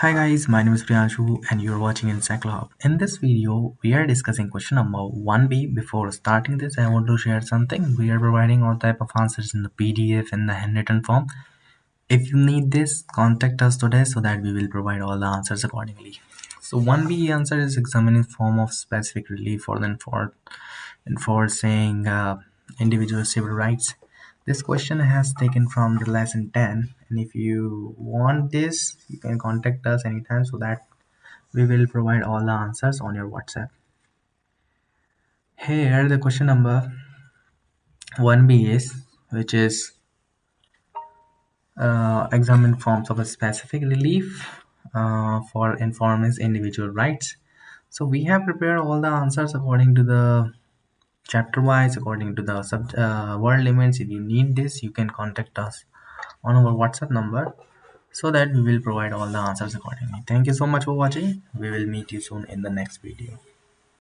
Hi guys, my name is Priyanshu and you're watching Encyclopedia. In this video, we are discussing question number 1B. Before starting this, I want to share something. We are providing all type of answers in the PDF in the handwritten form. If you need this, contact us today so that we will provide all the answers accordingly. So 1B answer is examining form of specific relief for the enforcing individual civil rights. This question has taken from the lesson 10, and if you want this, you can contact us anytime so that we will provide all the answers on your WhatsApp. Here, the question number 1B is, which is examine forms of a specific relief for informing individual rights. So we have prepared all the answers according to the chapter wise, according to the word limits. If you need this, you can contact us on our WhatsApp number so that we will provide all the answers accordingly. Thank you so much for watching. We will meet you soon in the next video.